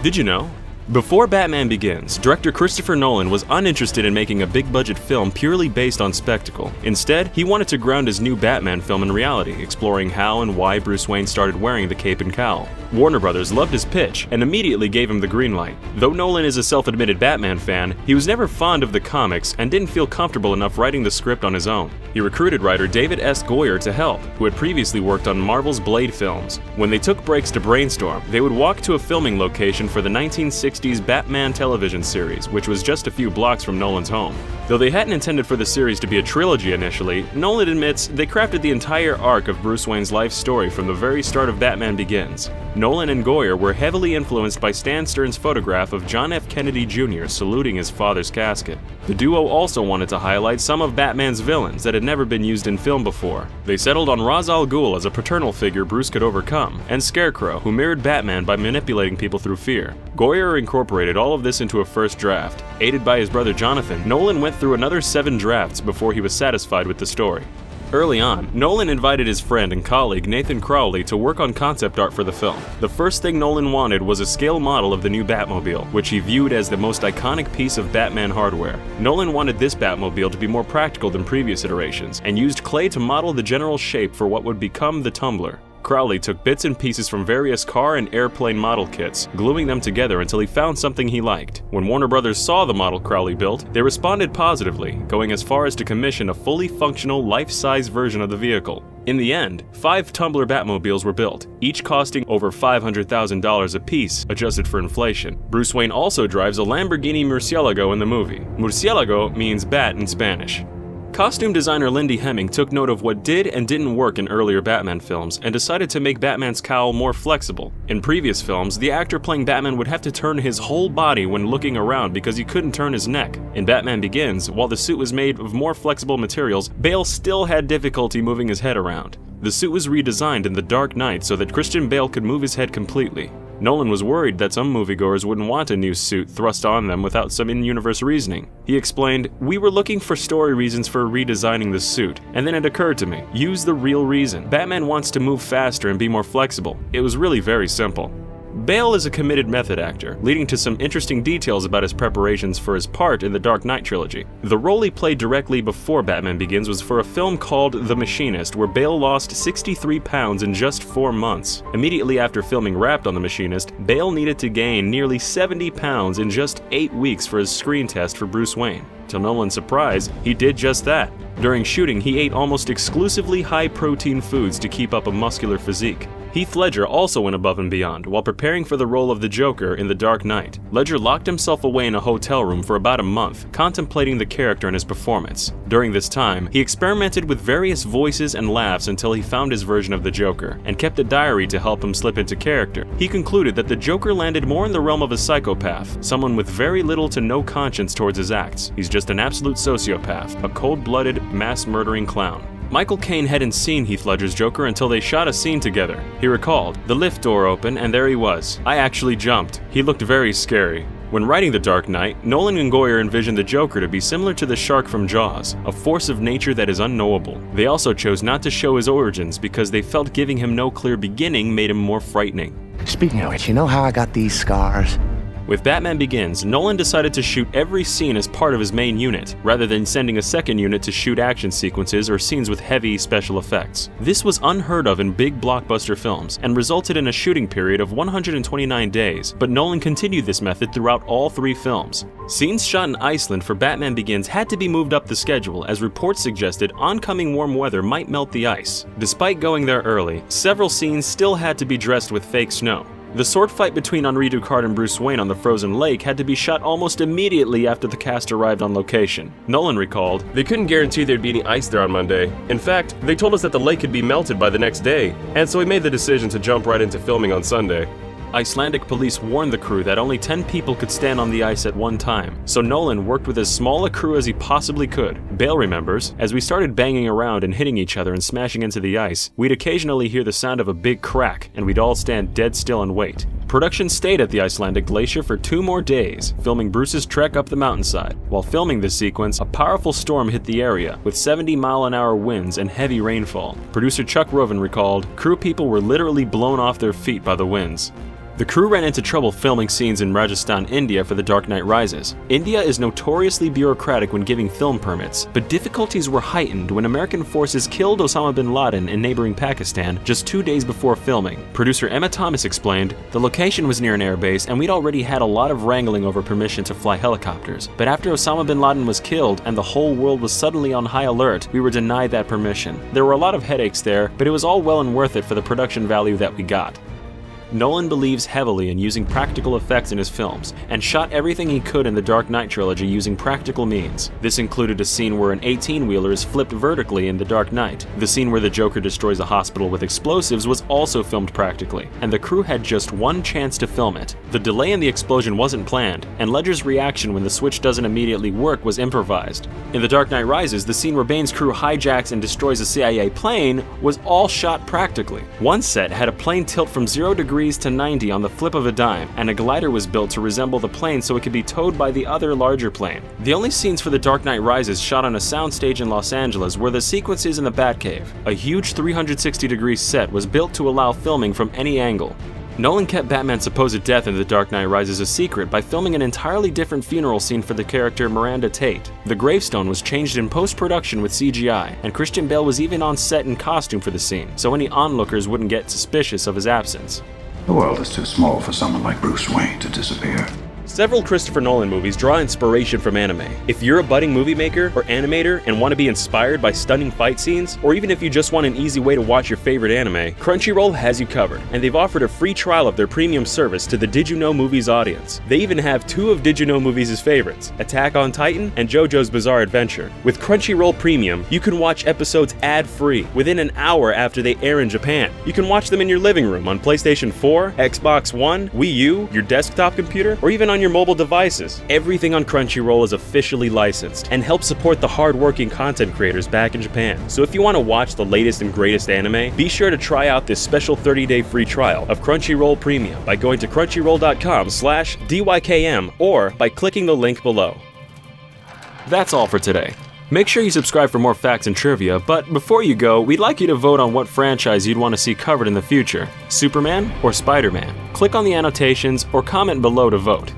Did you know? Before Batman Begins, director Christopher Nolan was uninterested in making a big-budget film purely based on spectacle. Instead, he wanted to ground his new Batman film in reality, exploring how and why Bruce Wayne started wearing the cape and cowl. Warner Brothers loved his pitch and immediately gave him the green light. Though Nolan is a self-admitted Batman fan, he was never fond of the comics and didn't feel comfortable enough writing the script on his own. He recruited writer David S. Goyer to help, who had previously worked on Marvel's Blade films. When they took breaks to brainstorm, they would walk to a filming location for the 1960s Batman television series, which was just a few blocks from Nolan's home. Though they hadn't intended for the series to be a trilogy initially, Nolan admits they crafted the entire arc of Bruce Wayne's life story from the very start of Batman Begins. Nolan and Goyer were heavily influenced by Stan Stern's photograph of John F. Kennedy Jr. saluting his father's casket. The duo also wanted to highlight some of Batman's villains that had never been used in film before. They settled on Ra's al Ghul as a paternal figure Bruce could overcome, and Scarecrow, who mirrored Batman by manipulating people through fear. Goyer incorporated all of this into a first draft. Aided by his brother Jonathan, Nolan went through another 7 drafts before he was satisfied with the story. Early on, Nolan invited his friend and colleague Nathan Crowley to work on concept art for the film. The first thing Nolan wanted was a scale model of the new Batmobile, which he viewed as the most iconic piece of Batman hardware. Nolan wanted this Batmobile to be more practical than previous iterations, and used clay to model the general shape for what would become the Tumbler. Crowley took bits and pieces from various car and airplane model kits, gluing them together until he found something he liked. When Warner Brothers saw the model Crowley built, they responded positively, going as far as to commission a fully functional, life-size version of the vehicle. In the end, 5 Tumbler Batmobiles were built, each costing over $500,000 apiece, adjusted for inflation. Bruce Wayne also drives a Lamborghini Murcielago in the movie. Murcielago means bat in Spanish. Costume designer Lindy Hemming took note of what did and didn't work in earlier Batman films and decided to make Batman's cowl more flexible. In previous films, the actor playing Batman would have to turn his whole body when looking around because he couldn't turn his neck. In Batman Begins, while the suit was made of more flexible materials, Bale still had difficulty moving his head around. The suit was redesigned in The Dark Knight so that Christian Bale could move his head completely. Nolan was worried that some moviegoers wouldn't want a new suit thrust on them without some in-universe reasoning. He explained, "We were looking for story reasons for redesigning the suit, and then it occurred to me, use the real reason. Batman wants to move faster and be more flexible. It was really very simple." Bale is a committed method actor, leading to some interesting details about his preparations for his part in the Dark Knight trilogy. The role he played directly before Batman Begins was for a film called The Machinist, where Bale lost 63 pounds in just 4 months. Immediately after filming wrapped on The Machinist, Bale needed to gain nearly 70 pounds in just 8 weeks for his screen test for Bruce Wayne. To Nolan's surprise, he did just that. During shooting, he ate almost exclusively high-protein foods to keep up a muscular physique. Heath Ledger also went above and beyond while preparing for the role of the Joker in The Dark Knight. Ledger locked himself away in a hotel room for about a month, contemplating the character and his performance. During this time, he experimented with various voices and laughs until he found his version of the Joker, and kept a diary to help him slip into character. He concluded that the Joker landed more in the realm of a psychopath, someone with very little to no conscience towards his acts. He's just an absolute sociopath, a cold-blooded, mass-murdering clown. Michael Caine hadn't seen Heath Ledger's Joker until they shot a scene together. He recalled, "The lift door opened and there he was. I actually jumped. He looked very scary." When writing The Dark Knight, Nolan and Goyer envisioned the Joker to be similar to the shark from Jaws, a force of nature that is unknowable. They also chose not to show his origins because they felt giving him no clear beginning made him more frightening. Speaking of which, you know how I got these scars? With Batman Begins, Nolan decided to shoot every scene as part of his main unit, rather than sending a second unit to shoot action sequences or scenes with heavy special effects. This was unheard of in big blockbuster films, and resulted in a shooting period of 129 days, but Nolan continued this method throughout all 3 films. Scenes shot in Iceland for Batman Begins had to be moved up the schedule, as reports suggested oncoming warm weather might melt the ice. Despite going there early, several scenes still had to be dressed with fake snow. The sword fight between Henri Ducard and Bruce Wayne on the frozen lake had to be shot almost immediately after the cast arrived on location. Nolan recalled, "They couldn't guarantee there'd be any ice there on Monday. In fact, they told us that the lake could be melted by the next day, and so we made the decision to jump right into filming on Sunday." Icelandic police warned the crew that only 10 people could stand on the ice at one time, so Nolan worked with as small a crew as he possibly could. Bale remembers, "As we started banging around and hitting each other and smashing into the ice, we'd occasionally hear the sound of a big crack, and we'd all stand dead still and wait." Production stayed at the Icelandic glacier for 2 more days, filming Bruce's trek up the mountainside. While filming this sequence, a powerful storm hit the area, with 70-mile-an-hour winds and heavy rainfall. Producer Chuck Roven recalled, "Crew people were literally blown off their feet by the winds." The crew ran into trouble filming scenes in Rajasthan, India for The Dark Knight Rises. India is notoriously bureaucratic when giving film permits, but difficulties were heightened when American forces killed Osama bin Laden in neighboring Pakistan just 2 days before filming. Producer Emma Thomas explained, "The location was near an airbase and we'd already had a lot of wrangling over permission to fly helicopters. But after Osama bin Laden was killed and the whole world was suddenly on high alert, we were denied that permission. There were a lot of headaches there, but it was all well and worth it for the production value that we got." Nolan believes heavily in using practical effects in his films, and shot everything he could in the Dark Knight trilogy using practical means. This included a scene where an 18-wheeler is flipped vertically in The Dark Knight. The scene where the Joker destroys a hospital with explosives was also filmed practically, and the crew had just one chance to film it. The delay in the explosion wasn't planned, and Ledger's reaction when the switch doesn't immediately work was improvised. In The Dark Knight Rises, the scene where Bane's crew hijacks and destroys a CIA plane was all shot practically. One set had a plane tilt from 0 degrees to 90 on the flip of a dime, and a glider was built to resemble the plane so it could be towed by the other larger plane. The only scenes for The Dark Knight Rises shot on a soundstage in Los Angeles were the sequences in the Batcave. A huge 360-degree set was built to allow filming from any angle. Nolan kept Batman's supposed death in The Dark Knight Rises a secret by filming an entirely different funeral scene for the character Miranda Tate. The gravestone was changed in post-production with CGI, and Christian Bale was even on set in costume for the scene, so any onlookers wouldn't get suspicious of his absence. The world is too small for someone like Bruce Wayne to disappear. Several Christopher Nolan movies draw inspiration from anime. If you're a budding movie maker or animator and want to be inspired by stunning fight scenes, or even if you just want an easy way to watch your favorite anime, Crunchyroll has you covered, and they've offered a free trial of their premium service to the Did You Know Movies audience. They even have 2 of Did You Know Movies' favorites, Attack on Titan and JoJo's Bizarre Adventure. With Crunchyroll Premium, you can watch episodes ad-free within an hour after they air in Japan. You can watch them in your living room on PlayStation 4, Xbox One, Wii U, your desktop computer, or even on your mobile devices. Everything on Crunchyroll is officially licensed and helps support the hard-working content creators back in Japan. So if you want to watch the latest and greatest anime, be sure to try out this special 30-day free trial of Crunchyroll Premium by going to crunchyroll.com/DYKM or by clicking the link below. That's all for today. Make sure you subscribe for more facts and trivia, but before you go, we'd like you to vote on what franchise you'd want to see covered in the future, Superman or Spider-Man. Click on the annotations or comment below to vote.